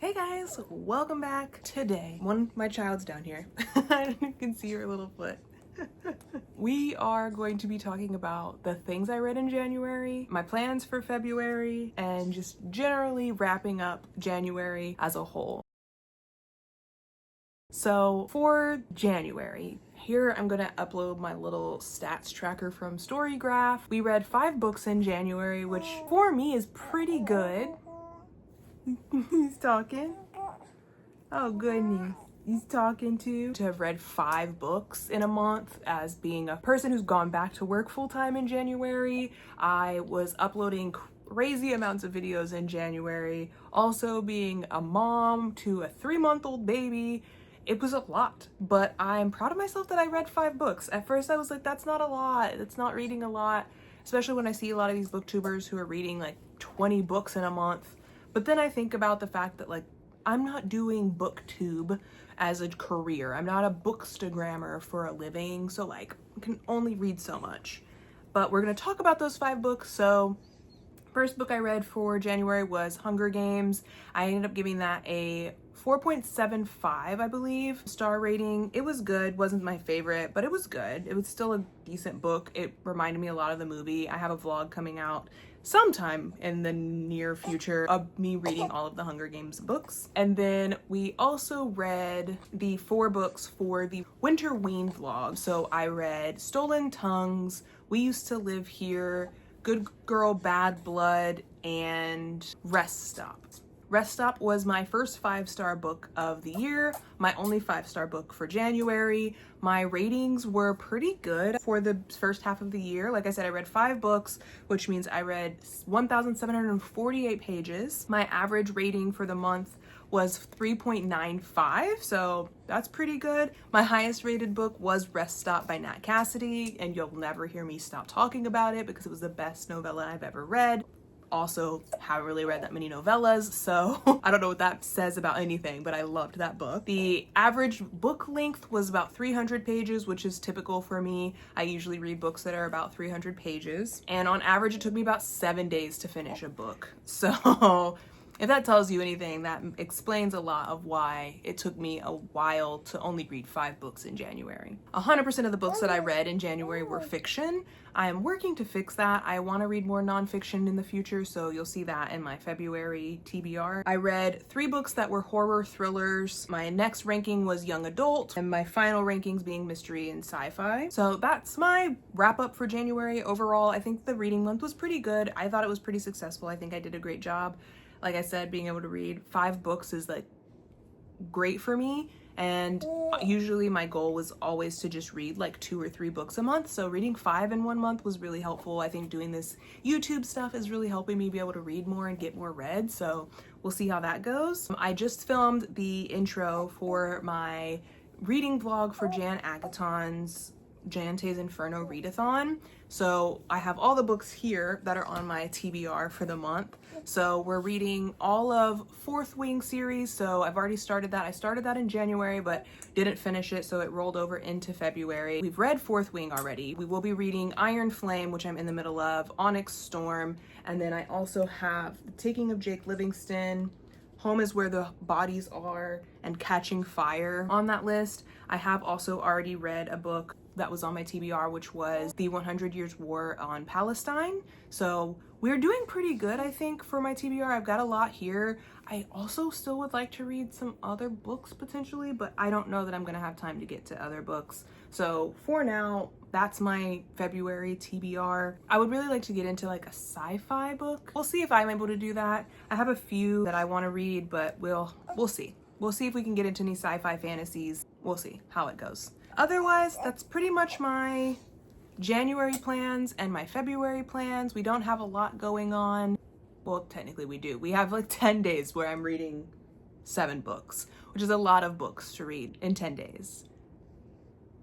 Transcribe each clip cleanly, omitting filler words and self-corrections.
Hey guys, welcome back. Today, my child's down here. You can see her little foot. We are going to be talking about the things I read in January, my plans for February, and just generally wrapping up January as a whole. So for January, here I'm gonna upload my little stats tracker from Storygraph. We read 5 books in January, which for me is pretty good. He's talking. Oh goodness. He's talking to have read 5 books in a month. As being a person who's gone back to work full-time in January, I was uploading crazy amounts of videos in January. Also being a mom to a 3-month-old baby, it was a lot, but I'm proud of myself that I read 5 books. At first I was like, that's not a lot, that's not reading a lot, especially when I see a lot of these booktubers who are reading like 20 books in a month. But then I think about the fact that like I'm not doing booktube as a career. I'm not a bookstagrammer for a living, so like I can only read so much. But we're gonna talk about those 5 books. So first book I read for January was Hunger Games. I ended up giving that a 4.75, I believe, star rating. It was good, wasn't my favorite, but it was good. It was still a decent book. It reminded me a lot of the movie. I have a vlog coming out sometime in the near future of me reading all of the Hunger Games books. And then we also read the 4 books for the Winter Ween vlog. So I read Stolen Tongues, We Used to Live Here, Good Girl, Bad Blood, and Rest Stop. Rest Stop was my first 5-star book of the year, my only 5-star book for January. My ratings were pretty good for the first half of the year. Like I said, I read 5 books, which means I read 1,748 pages. My average rating for the month was 3.95, so that's pretty good. My highest rated book was Rest Stop by Nat Cassidy, and you'll never hear me stop talking about it because it was the best novella I've ever read. Also, haven't really read that many novellas, so I don't know what that says about anything, but I loved that book. The average book length was about 300 pages, which is typical for me. I usually read books that are about 300 pages, and on average it took me about 7 days to finish a book. So if that tells you anything, that explains a lot of why it took me a while to only read 5 books in January. 100% of the books that I read in January were fiction. I am working to fix that. I want to read more nonfiction in the future, so you'll see that in my February TBR. I read 3 books that were horror thrillers. My next ranking was young adult, and my final rankings being mystery and sci-fi. So that's my wrap up for January. Overall, I think the reading month was pretty good. I thought it was pretty successful. I think I did a great job. Like I said, being able to read 5 books is like great for me, and usually my goal was always to just read like 2 or 3 books a month. So reading 5 in 1 month was really helpful. I think doing this YouTube stuff is really helping me be able to read more and get more read, so we'll see how that goes. I just filmed the intro for my reading vlog for Jan Agaton's Jante's Inferno readathon. So I have all the books here that are on my TBR for the month. So we're reading all of Fourth Wing series. So I've already started that. I started that in January, but didn't finish it, so it rolled over into February. We've read Fourth Wing already. We will be reading Iron Flame, which I'm in the middle of, Onyx Storm, and then I also have The Taking of Jake Livingston, Home is Where the Bodies Are, and Catching Fire on that list. I have also already read a book that was on my TBR, which was The 100 Years War on Palestine. So we're doing pretty good, I think, for my TBR. I've got a lot here. I also still would like to read some other books potentially, but I don't know that I'm gonna have time to get to other books. So for now, that's my February TBR. I would really like to get into like a sci-fi book. We'll see if I'm able to do that. I have a few that I want to read, but we'll see. We'll see if we can get into any sci-fi fantasies. We'll see how it goes. Otherwise, that's pretty much my January plans and my February plans. We don't have a lot going on. Well, technically we do. We have like 10 days where I'm reading 7 books, which is a lot of books to read in 10 days.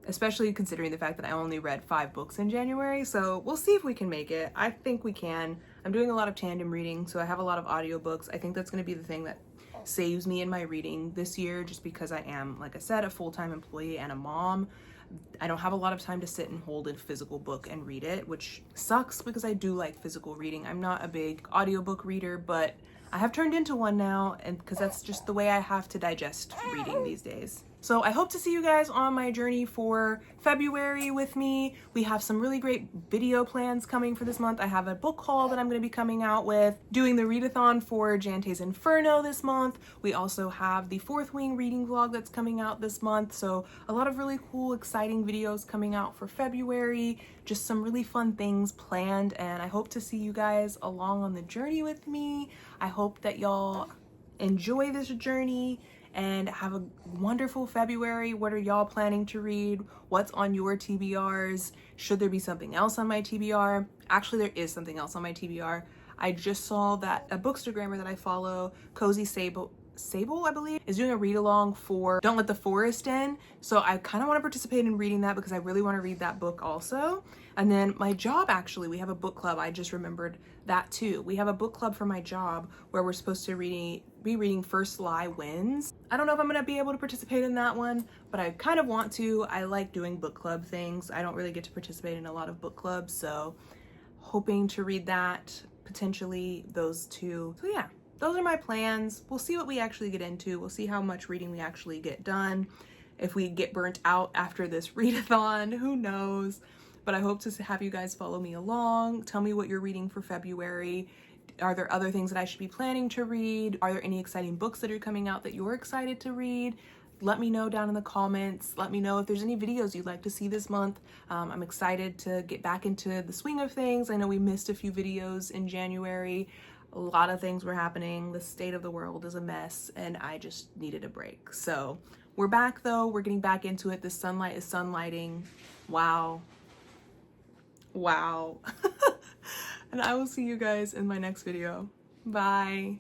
Especially considering the fact that I only read 5 books in January. So we'll see if we can make it. I think we can. I'm doing a lot of tandem reading, so I have a lot of audiobooks. I think that's going to be the thing that saves me in my reading this year, just because I am, like I said, a full-time employee and a mom. I don't have a lot of time to sit and hold a physical book and read it, which sucks because I do like physical reading. I'm not a big audiobook reader, but I have turned into one now, and because that's just the way I have to digest reading these days. So I hope to see you guys on my journey for February with me. We have some really great video plans coming for this month. I have a book haul that I'm going to be coming out with, doing the readathon for Jante's Inferno this month. We also have the Fourth Wing reading vlog that's coming out this month. So a lot of really cool, exciting videos coming out for February. Just some really fun things planned, and I hope to see you guys along on the journey with me. I hope that y'all enjoy this journey and have a wonderful February. What are y'all planning to read? What's on your TBRs? Should there be something else on my TBR? Actually, there is something else on my TBR. I just saw that a bookstagrammer that I follow, Cozy Sable, I believe, is doing a read along for Don't Let the Forest In. So I kind of want to participate in reading that because I really want to read that book also. And then my job, actually, we have a book club. I just remembered that too. We have a book club for my job where we're supposed to be reading First Lie Wins. I don't know if I'm going to be able to participate in that one, but I kind of want to. I like doing book club things. I don't really get to participate in a lot of book clubs, so hoping to read that, potentially those two. So yeah, those are my plans. We'll see what we actually get into. We'll see how much reading we actually get done. If we get burnt out after this readathon, who knows? But I hope to have you guys follow me along. Tell me what you're reading for February. Are there other things that I should be planning to read? Are there any exciting books that are coming out that you're excited to read? Let me know down in the comments. Let me know if there's any videos you'd like to see this month. I'm excited to get back into the swing of things. I know we missed a few videos in January. A lot of things were happening. The state of the world is a mess, and I just needed a break. So we're back though. We're getting back into it. The sunlight is sunlighting. Wow. Wow. And I will see you guys in my next video. Bye.